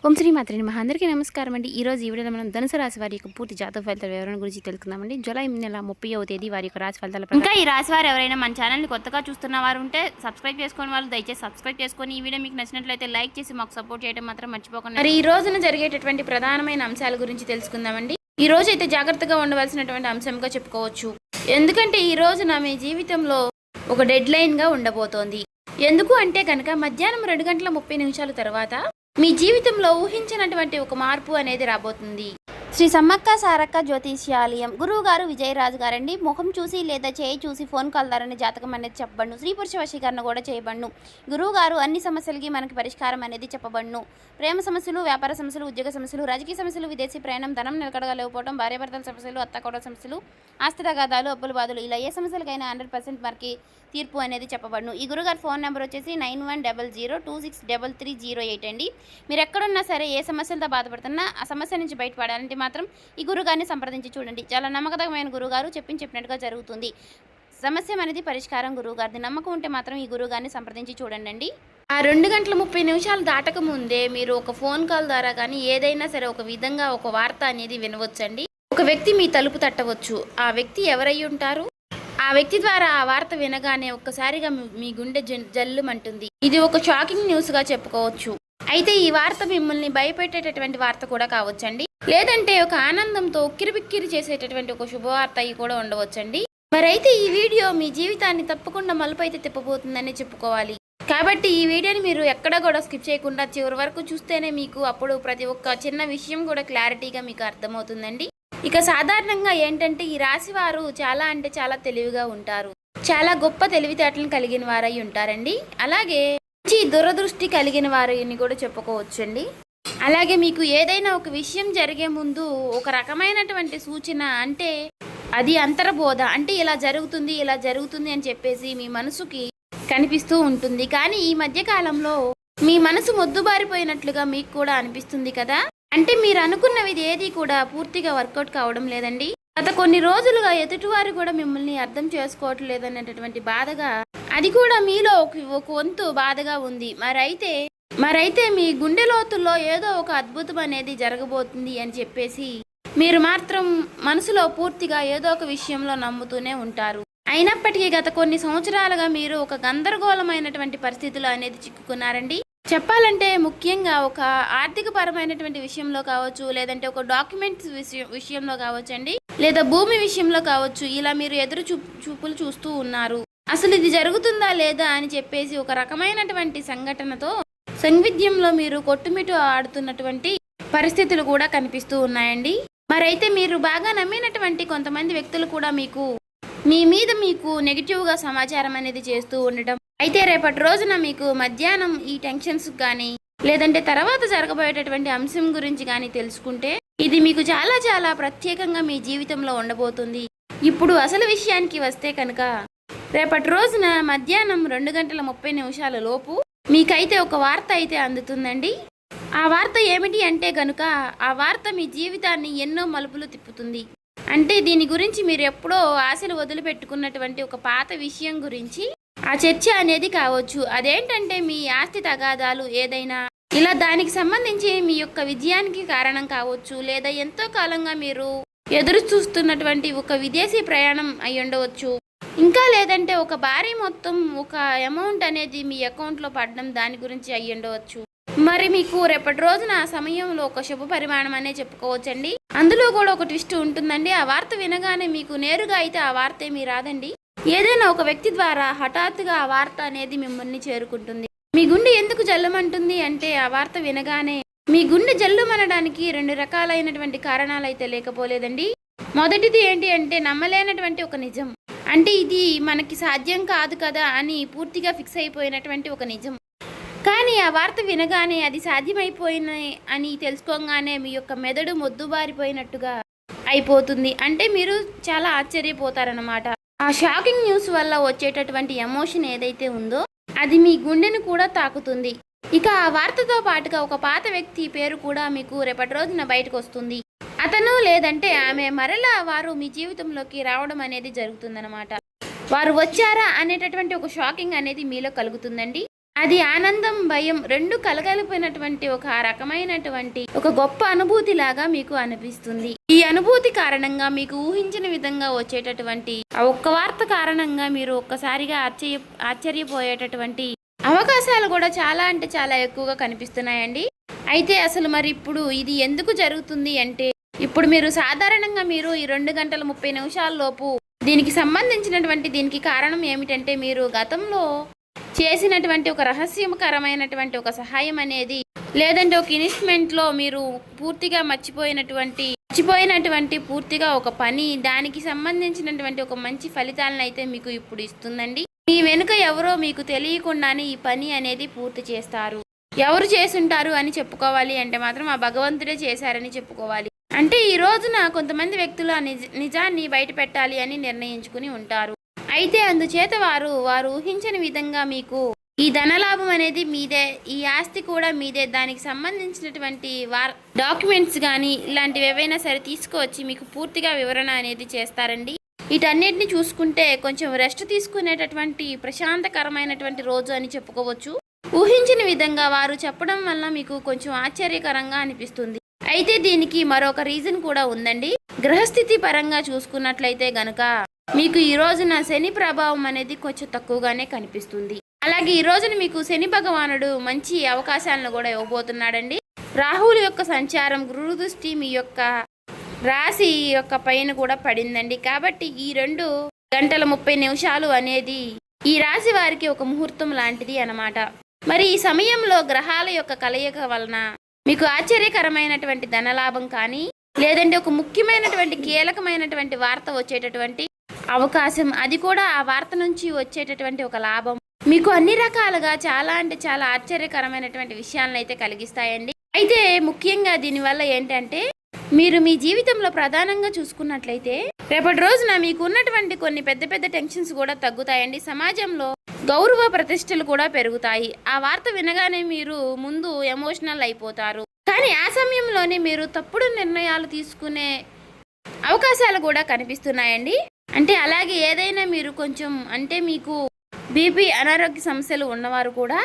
ఓం శ్రీ మాత్రే నమః. అందరికీ నమస్కారం అండి. ఈరోజు ఈ వీడియోలో మనం ధనుసు రాశి వారి యొక్క పూర్తి జాతక ఫలితాల వివరణ గురించి తెలుసుకుందామండి. జూలై నెల 30వ తేదీ వారి యొక్క రాశి ఫలితాల ఇంకా ఈ రాశి వారు ఎవరైనా మన ఛానల్ని కొత్తగా చూస్తున్న వారు ఉంటే సబ్స్క్రైబ్ చేసుకుని వాళ్ళు దయచేసి సబ్స్క్రైబ్ చేసుకొని ఈ వీడియో మీకు నచ్చినట్లయితే లైక్ చేసి మాకు సపోర్ట్ చేయడం మాత్రం మర్చిపోకండి. మరి ఈ రోజున జరిగేటటువంటి ప్రధానమైన అంశాల గురించి తెలుసుకుందామండి. ఈ రోజు అయితే జాగ్రత్తగా ఉండవలసినటువంటి అంశంగా చెప్పుకోవచ్చు. ఎందుకంటే ఈ రోజున మీ జీవితంలో ఒక డెడ్ లైన్గా ఉండబోతోంది. ఎందుకు అంటే కనుక మధ్యాహ్నం 2:30 తర్వాత మీ జీవితంలో ఊహించినటువంటి ఒక మార్పు అనేది రాబోతుంది. శ్రీ సమ్మక్క సారక్క జ్యోతిష్యాలయం గురువు గారు విజయరాజు గారండి. ముఖం చూసి లేదా చేయి చూసి ఫోన్ కాల్ ద్వారానే జాతకం అనేది చెప్పబడును. స్త్రీ పురుష వశీకరణ కూడా చేయబడును. గురువు గారు అన్ని సమస్యలకి మనకి పరిష్కారం అనేది చెప్పబడును. ప్రేమ సమస్యలు, వ్యాపార సమస్యలు, ఉద్యోగ సమస్యలు, రాజకీయ సమస్యలు, విదేశీ ప్రయాణం, ధనం నిలకడగా లేకపోవడం, భార్యాభర్తల సమస్యలు, అత్తకోడల సమస్యలు, ఆస్తి తగాదాలు, అప్పుల బాధలు, ఇలా ఏ సమస్యలకైనా 100% మనకి తీర్పు అనేది చెప్పబడును. ఈ గురుగారు ఫోన్ నెంబర్ వచ్చేసి 9100263308 అండి. మీరు ఎక్కడున్నా సరే ఏ సమస్యలతో బాధపడుతున్నా ఆ సమస్య నుంచి బయటపడాలంటే మాత్రం ఈ గురుగారిని సంప్రదించి చూడండి. చాలా నమ్మకమైన గురుగారు చెప్పినట్టుగా జరుగుతుంది. సమస్య అనేది పరిష్కారం గురువుగారిది. నమ్మకం ఉంటే మాత్రం ఈ గురువుగారిని సంప్రదించి చూడండి. ఆ 2:30 దాటక ముందే మీరు ఒక ఫోన్ కాల్ ద్వారా కానీ ఏదైనా సరే ఒక విధంగా ఒక వార్త అనేది వినవచ్చండి. ఒక వ్యక్తి మీ తలుపు తట్టవచ్చు. ఆ వ్యక్తి ఎవరై ఉంటారు? ఆ వ్యక్తి ద్వారా ఆ వార్త వినగానే ఒక్కసారిగా మీ గుండె జల్లుమంటుంది. ఇది ఒక షాకింగ్ న్యూస్గా చెప్పుకోవచ్చు. అయితే ఈ వార్త మిమ్మల్ని భయపెట్టేటటువంటి వార్త కూడా కావచ్చండి. లేదంటే ఒక ఆనందంతో ఉక్కిరిబిక్కిరి చేసేటటువంటి ఒక శుభవార్త అయి కూడా ఉండవచ్చండి. మరైతే ఈ వీడియో మీ జీవితాన్ని తప్పకుండా మలుపు అయితే తిప్పబోతుందని చెప్పుకోవాలి. కాబట్టి ఈ వీడియోని మీరు ఎక్కడ కూడా స్కిప్ చేయకుండా చివరి వరకు చూస్తేనే మీకు అప్పుడు ప్రతి ఒక్క చిన్న విషయం కూడా క్లారిటీగా మీకు అర్థమవుతుందండి. ఇక సాధారణంగా ఏంటంటే ఈ రాశి వారు చాలా అంటే చాలా తెలివిగా ఉంటారు. చాలా గొప్ప తెలివితేటలను కలిగిన వారై ఉంటారండి. అలాగే మంచి దురదృష్టి కలిగిన వారిని కూడా చెప్పుకోవచ్చండి. అలాగే మీకు ఏదైనా ఒక విషయం జరిగే ముందు ఒక రకమైనటువంటి సూచన, అంటే అది అంతర్బోధ, అంటే ఇలా జరుగుతుంది అని చెప్పేసి మీ మనసుకి కనిపిస్తూ ఉంటుంది. కానీ ఈ మధ్య కాలంలో మీ మనసు మొద్దుబారిపోయినట్లుగా మీకు కూడా అనిపిస్తుంది కదా. అంటే మీరు అనుకున్నవి ఏది కూడా పూర్తిగా వర్కౌట్ కావడం లేదండి. గత కొన్ని రోజులుగా ఎదుటివారు కూడా మిమ్మల్ని అర్థం చేసుకోవటం లేదనేటటువంటి బాధగా, అది కూడా మీలో ఒక వంతు బాధగా ఉంది. మరైతే మీ గుండె లోతుల్లో ఏదో ఒక అద్భుతం అనేది జరగబోతుంది అని చెప్పేసి మీరు మాత్రం మనసులో పూర్తిగా ఏదో ఒక విషయంలో నమ్ముతూనే ఉంటారు. అయినప్పటికీ గత కొన్ని సంవత్సరాలుగా మీరు ఒక గందరగోళమైనటువంటి పరిస్థితులు అనేది చిక్కుకున్నారండి. చెప్పాలంటే ముఖ్యంగా ఒక ఆర్థిక పరమైనటువంటి విషయంలో కావచ్చు, లేదంటే ఒక డాక్యుమెంట్స్ విషయంలో కావచ్చండి, లేదా భూమి విషయంలో కావచ్చు. ఇలా మీరు ఎదురు చూపులు చూస్తూ ఉన్నారు. అసలు ఇది జరుగుతుందా లేదా అని చెప్పేసి ఒక రకమైనటువంటి సంఘటనతో సంవిధ్యంలో మీరు కొట్టుమిట్టు ఆడుతున్నటువంటి పరిస్థితులు కూడా కనిపిస్తూ ఉన్నాయండి. మరైతే మీరు బాగా నమ్మినటువంటి కొంతమంది వ్యక్తులు కూడా మీ మీద నెగిటివ్గా సమాచారం అనేది చేస్తూ ఉండటం. అయితే రేపటి రోజున మీకు మధ్యాహ్నం ఈ టెన్షన్స్ కానీ, లేదంటే తర్వాత జరగబోయేటటువంటి అంశం గురించి కానీ తెలుసుకుంటే ఇది మీకు చాలా చాలా ప్రత్యేకంగా మీ జీవితంలో ఉండబోతుంది. ఇప్పుడు అసలు విషయానికి వస్తే కనుక రేపటి రోజున మధ్యాహ్నం 2:30 లోపు మీకైతే ఒక వార్త అయితే అందుతుందండి. ఆ వార్త ఏమిటి అంటే కనుక ఆ వార్త మీ జీవితాన్ని ఎన్నో మలుపులు తిప్పుతుంది. అంటే దీని గురించి మీరు ఎప్పుడో ఆశలు వదిలిపెట్టుకున్నటువంటి ఒక పాత విషయం గురించి ఆ చర్చ అనేది కావచ్చు. అదేంటంటే మీ ఆస్తి తగాదాలు ఏదైనా, ఇలా దానికి సంబంధించి మీ యొక్క విజయానికి కారణం కావచ్చు, లేదా ఎంతో కాలంగా మీరు ఎదురు చూస్తున్నటువంటి ఒక విదేశీ ప్రయాణం అయి ఉండవచ్చు. ఇంకా లేదంటే ఒక భారీ మొత్తం ఒక అమౌంట్ అనేది మీ అకౌంట్లో పడడం, దాని గురించి అయి ఉండవచ్చు. మరి మీకు రేపటి రోజున ఆ సమయంలో ఒక శుభ పరిమాణం అనే చెప్పుకోవచ్చండి. అందులో కూడా ఒక ట్విస్ట్ ఉంటుందండి. ఆ వార్త వినగానే మీకు నేరుగా అయితే ఆ వార్త ఏమీ రాదండి. ఏదైనా ఒక వ్యక్తి ద్వారా హఠాత్తుగా ఆ వార్త అనేది మిమ్మల్ని చేరుకుంటుంది. మీ గుండె ఎందుకు జల్లుమంటుంది అంటే ఆ వార్త వినగానే మీ గుండె జల్లుమనడానికి 2 రకాలైనటువంటి కారణాలు అయితే లేకపోలేదండి. మొదటిది ఏంటి అంటే నమ్మలేనటువంటి ఒక నిజం. అంటే ఇది మనకి సాధ్యం కాదు కదా అని పూర్తిగా ఫిక్స్ అయిపోయినటువంటి ఒక నిజం. కానీ ఆ వార్త వినగానే అది సాధ్యమైపోయిన అని తెలుసుకోగానే మీ యొక్క మెదడు మొద్దుబారిపోయినట్టుగా అయిపోతుంది. అంటే మీరు చాలా ఆశ్చర్యపోతారన్నమాట. ఆ షాకింగ్ న్యూస్ వల్ల వచ్చేటటువంటి ఎమోషన్ ఏదైతే ఉందో అది మీ గుండెను కూడా తాకుతుంది. ఇక ఆ వార్తతో పాటుగా ఒక పాత వ్యక్తి పేరు కూడా మీకు రేపటి రోజున బయటకు వస్తుంది. అతను లేదంటే ఆమె మరలా వారు మీ జీవితంలోకి రావడం అనేది జరుగుతుందన్నమాట. వారు వచ్చారా అనేటటువంటి ఒక షాకింగ్ అనేది మీలో కలుగుతుందండి. అది ఆనందం, భయం 2 కలగలిపినటువంటి ఒక రకమైనటువంటి ఒక గొప్ప అనుభూతిలాగా మీకు అనిపిస్తుంది. ఈ అనుభూతి కారణంగా మీకు ఊహించిన విధంగా వచ్చేటటువంటి ఆ ఒక్క వార్త కారణంగా మీరు ఒక్కసారిగా ఆశ్చర్యపోయేటటువంటి అవకాశాలు కూడా చాలా అంటే చాలా ఎక్కువగా కనిపిస్తున్నాయండి. అయితే అసలు మరి ఇప్పుడు ఇది ఎందుకు జరుగుతుంది అంటే, ఇప్పుడు మీరు సాధారణంగా మీరు ఈ 2 గంటల 30 నిమిషాల లోపు దీనికి సంబంధించినటువంటి దీనికి కారణం ఏమిటంటే, మీరు గతంలో చేసినటువంటి ఒక రహస్యకరమైనటువంటి ఒక సహాయం అనేది, లేదంటే ఒక ఇన్వెస్ట్మెంట్లో మీరు పూర్తిగా మర్చిపోయినటువంటి పూర్తిగా ఒక పని, దానికి సంబంధించినటువంటి ఒక మంచి ఫలితాలను అయితే మీకు ఇప్పుడు ఇస్తుందండి. మీ వెనుక ఎవరో మీకు తెలియకుండానే ఈ పని అనేది పూర్తి చేస్తారు. ఎవరు చేసుంటారు అని చెప్పుకోవాలి అంటే మాత్రం ఆ భగవంతుడే చేశారని చెప్పుకోవాలి. అంటే ఈ రోజున కొంతమంది వ్యక్తులు ఆ నిజాన్ని బయట పెట్టాలి అని నిర్ణయించుకుని ఉంటారు. అయితే అందుచేత వారు ఊహించని విధంగా మీకు ఈ ధనలాభం అనేది మీదే, ఈ ఆస్తి కూడా మీదే, దానికి సంబంధించినటువంటి డాక్యుమెంట్స్ కానీ ఇలాంటివి ఏవైనా సరే తీసుకువచ్చి మీకు పూర్తిగా వివరణ అనేది చేస్తారండి. వీటన్నిటిని చూసుకుంటే కొంచెం రెస్ట్ తీసుకునేటటువంటి ప్రశాంతకరమైనటువంటి రోజు అని చెప్పుకోవచ్చు. ఊహించిన విధంగా వారు చెప్పడం వల్ల మీకు కొంచెం ఆశ్చర్యకరంగా అనిపిస్తుంది. అయితే దీనికి మరొక రీజన్ కూడా ఉందండి. గ్రహస్థితి పరంగా చూసుకున్నట్లయితే గనుక మీకు ఈ రోజున శని ప్రభావం అనేది కొంచెం తక్కువగానే కనిపిస్తుంది. అలాగే ఈ రోజున మీకు శని భగవానుడు మంచి అవకాశాలను కూడా ఇవ్వబోతున్నాడండి. రాహువుల యొక్క సంచారం, గురు దృష్టి మీ యొక్క రాశి యొక్క పైన కూడా పడిందండి. కాబట్టి ఈ 2 గంటల 30 నిమిషాలు అనేది ఈ రాశి వారికి ఒక ముహూర్తం లాంటిది అన్నమాట. మరి ఈ సమయంలో గ్రహాల యొక్క కలయిక వలన మీకు ఆశ్చర్యకరమైనటువంటి ధనలాభం కానీ, లేదంటే ఒక ముఖ్యమైనటువంటి కీలకమైనటువంటి వార్త వచ్చేటటువంటి అవకాశం, అది కూడా ఆ వార్త నుంచి వచ్చేటటువంటి ఒక లాభం మీకు అన్ని రకాలుగా చాలా అంటే చాలా ఆశ్చర్యకరమైనటువంటి విషయాలను అయితే కలిగిస్తాయండి. అయితే ముఖ్యంగా దీనివల్ల ఏంటంటే, మీరు మీ జీవితంలో ప్రధానంగా చూసుకున్నట్లయితే రేపటి రోజున మీకు ఉన్నటువంటి కొన్ని పెద్ద పెద్ద టెన్షన్స్ కూడా తగ్గుతాయండి. సమాజంలో గౌరవ ప్రతిష్టలు కూడా పెరుగుతాయి. ఆ వార్త వినగానే మీరు ముందు ఎమోషనల్ అయిపోతారు. కానీ ఆ సమయంలోనే మీరు తప్పుడు నిర్ణయాలు తీసుకునే అవకాశాలు కూడా కనిపిస్తున్నాయండి. అంటే అలాగే ఏదైనా మీరు కొంచెం అంటే మీకు బీపీ, అనారోగ్య సమస్యలు ఉన్నవారు కూడా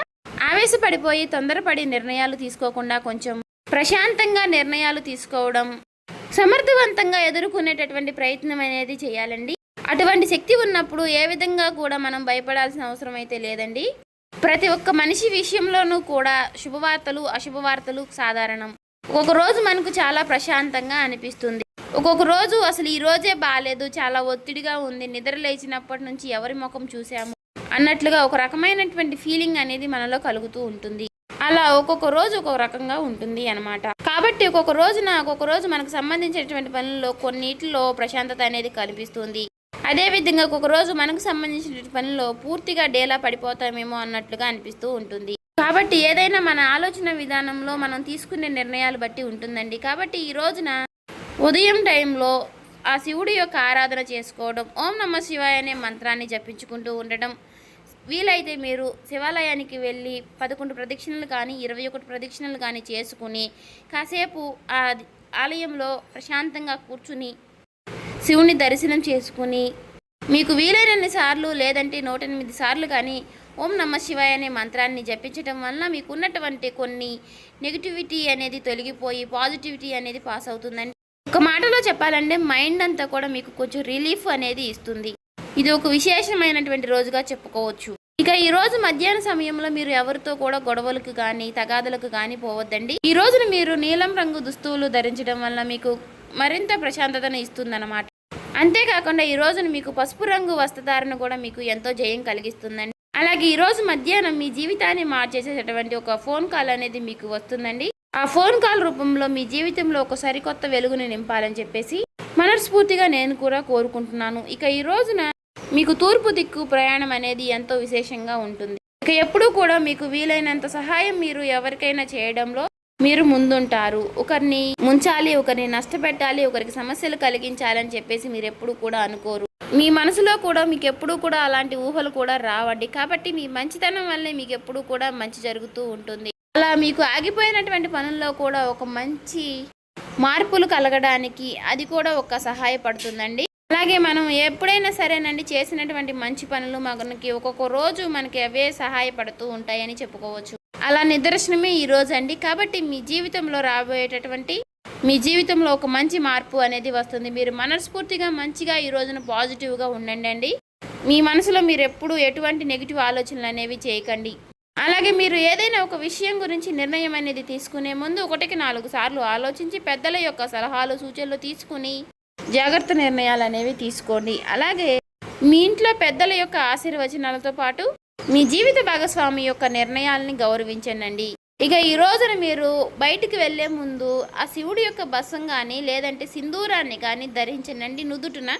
ఆవేశపడిపోయి తొందరపడి నిర్ణయాలు తీసుకోకుండా కొంచెం ప్రశాంతంగా నిర్ణయాలు తీసుకోవడం, సమర్థవంతంగా ఎదుర్కొనేటటువంటి ప్రయత్నం అనేది చేయాలండి. అటువంటి శక్తి ఉన్నప్పుడు ఏ విధంగా కూడా మనం భయపడాల్సిన అవసరం అయితే లేదండి. ప్రతి ఒక్క మనిషి విషయంలోనూ కూడా శుభవార్తలు, అశుభవార్తలు సాధారణం. ఒక్కొక్క రోజు మనకు చాలా ప్రశాంతంగా అనిపిస్తుంది. ఒక్కొక్క రోజు అసలు ఈ రోజే బాగాలేదు, చాలా ఒత్తిడిగా ఉంది, నిద్ర లేచినప్పటి నుంచి ఎవరి ముఖం చూసాము అన్నట్లుగా ఒక రకమైనటువంటి ఫీలింగ్ అనేది మనలో కలుగుతూ ఉంటుంది. అలా ఒక్కొక్క రోజు ఒక్కొక్క రకంగా ఉంటుంది అన్నమాట. కాబట్టి ఒక్కొక్క రోజు మనకు సంబంధించినటువంటి పనుల్లో కొన్నిటిలో ప్రశాంతత అనేది కనిపిస్తుంది. అదేవిధంగా ఒక్కొక్క రోజు మనకు సంబంధించిన పనుల్లో పూర్తిగా డేలా పడిపోతామేమో అన్నట్లుగా అనిపిస్తూ ఉంటుంది. కాబట్టి ఏదైనా మన ఆలోచన విధానంలో మనం తీసుకునే నిర్ణయాలు బట్టి ఉంటుందండి. కాబట్టి ఈ రోజున ఉదయం టైంలో ఆ శివుడి యొక్క ఆరాధన చేసుకోవడం, ఓం నమః శివాయ అనే మంత్రాన్ని జపించుకుంటూ ఉండడం, వీలైతే మీరు శివాలయానికి వెళ్ళి 11 ప్రదక్షిణలు కానీ 21 ప్రదక్షిణలు కానీ చేసుకుని కాసేపు ఆ ఆలయంలో ప్రశాంతంగా కూర్చుని శివుని దర్శనం చేసుకుని మీకు వీలైనన్ని సార్లు లేదంటే 108 సార్లు కానీ ఓం నమః శివాయ అనే మంత్రాన్ని జపించడం వల్ల మీకు ఉన్నటువంటి కొన్ని నెగిటివిటీ అనేది తొలగిపోయి పాజిటివిటీ అనేది పాస్ అవుతుందండి. ఒక మాటలో చెప్పాలంటే మైండ్ అంతా కూడా మీకు కొంచెం రిలీఫ్ అనేది ఇస్తుంది. ఇది ఒక విశేషమైనటువంటి రోజుగా చెప్పుకోవచ్చు. ఇక ఈ రోజు మధ్యాహ్న సమయంలో మీరు ఎవరితో కూడా గొడవలకు కానీ తగాదలకు కానీ పోవద్దండి. ఈ రోజున మీరు నీలం రంగు దుస్తువులు ధరించడం వల్ల మీకు మరింత ప్రశాంతతను ఇస్తుందన్నమాట. అంతేకాకుండా ఈ రోజున మీకు పసుపు రంగు వస్త్రధారణ కూడా మీకు ఎంతో జయం కలిగిస్తుందండి. అలాగే ఈ రోజు మధ్యాహ్నం మీ జీవితాన్ని మార్చేసేటటువంటి ఒక ఫోన్ కాల్ అనేది మీకు వస్తుందండి. ఆ ఫోన్ కాల్ రూపంలో మీ జీవితంలో ఒక సరికొత్త వెలుగుని నింపాలని చెప్పేసి మనస్ఫూర్తిగా నేను కూడా కోరుకుంటున్నాను. ఇక ఈ రోజున మీకు తూర్పు దిక్కు ప్రయాణం అనేది ఎంతో విశేషంగా ఉంటుంది. ఇక ఎప్పుడూ కూడా మీకు వీలైనంత సహాయం మీరు ఎవరికైనా చేయడంలో మీరు ముందుంటారు. ఒకరిని ముంచాలి, ఒకరిని నష్టపెట్టాలి, ఒకరికి సమస్యలు కలిగించాలని చెప్పేసి మీరు ఎప్పుడు కూడా అనుకోరు. మీ మనసులో కూడా మీకు ఎప్పుడూ కూడా అలాంటి ఊహలు కూడా రావండి. కాబట్టి మీ మంచితనం వల్లే మీకు ఎప్పుడూ కూడా మంచి జరుగుతూ ఉంటుంది. అలా మీకు ఆగిపోయినటువంటి పనుల్లో కూడా ఒక మంచి మార్పులు కలగడానికి అది కూడా ఒక సహాయపడుతుందండి. అలాగే మనం ఎప్పుడైనా సరేనండి చేసినటువంటి మంచి పనులు మనకి ఒక్కొక్క రోజు మనకి అవే సహాయపడుతూ ఉంటాయని చెప్పుకోవచ్చు. అలా నిదర్శనమే ఈరోజు అండి. కాబట్టి మీ జీవితంలో రాబోయేటటువంటి మీ జీవితంలో ఒక మంచి మార్పు అనేది వస్తుంది. మీరు మనస్ఫూర్తిగా మంచిగా ఈ రోజున పాజిటివ్గా ఉండండి. మీ మనసులో మీరు ఎప్పుడు ఎటువంటి నెగిటివ్ ఆలోచనలు అనేవి చేయకండి. అలాగే మీరు ఏదైనా ఒక విషయం గురించి నిర్ణయం అనేది తీసుకునే ముందు 1కి 4 సార్లు ఆలోచించి పెద్దల యొక్క సలహాలు సూచనలు తీసుకుని జాగ్రత్త నిర్ణయాలు అనేవి తీసుకోండి. అలాగే మీ ఇంట్లో పెద్దల యొక్క ఆశీర్వచనాలతో పాటు మీ జీవిత భాగస్వామి యొక్క నిర్ణయాలని గౌరవించండి. ఇక ఈ రోజున మీరు బయటికి వెళ్ళే ముందు ఆ శివుడి యొక్క బసం కానీ లేదంటే సింధూరాన్ని కానీ ధరించండి నుదుటిన.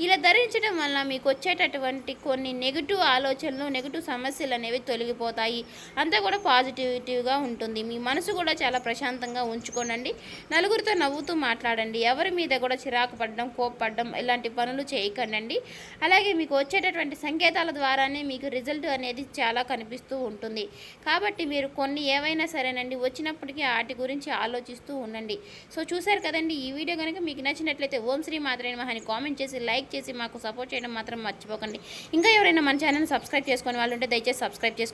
ఇలా ధరించడం వల్ల మీకు వచ్చేటటువంటి కొన్ని నెగిటివ్ ఆలోచనలు నెగిటివ్ సమస్యలు అనేవి తొలగిపోతాయి. అంతా కూడా పాజిటివిటీగా ఉంటుంది. మీ మనసు కూడా చాలా ప్రశాంతంగా ఉంచుకోనండి. నలుగురితో నవ్వుతూ మాట్లాడండి. ఎవరి మీద కూడా చిరాకు పడడం కోప్పడడం ఇలాంటి పనులు చేయకండి. అలాగే మీకు వచ్చేటటువంటి సంకేతాల ద్వారానే మీకు రిజల్ట్ అనేది చాలా కనిపిస్తూ ఉంటుంది. కాబట్టి మీరు కొన్ని ఏవైనా సరేనండి వచ్చినప్పటికీ వాటి గురించి ఆలోచిస్తూ ఉండండి. సో చూసారు కదండి, ఈ వీడియో కనుక మీకు నచ్చినట్లయితే ఓం శ్రీ మాత్రే నమః అని కామెంట్ చేసి లైక్ చేసి మాకు సపోర్ట్ చేయడం మాత్రం మర్చిపోకండి. ఇంకా ఎవరైనా మన ఛానల్ సబ్స్క్రైబ్ చేసుకునే వాళ్ళు ఉంటే దయచేసి సబ్స్క్రైబ్ చేసుకోండి.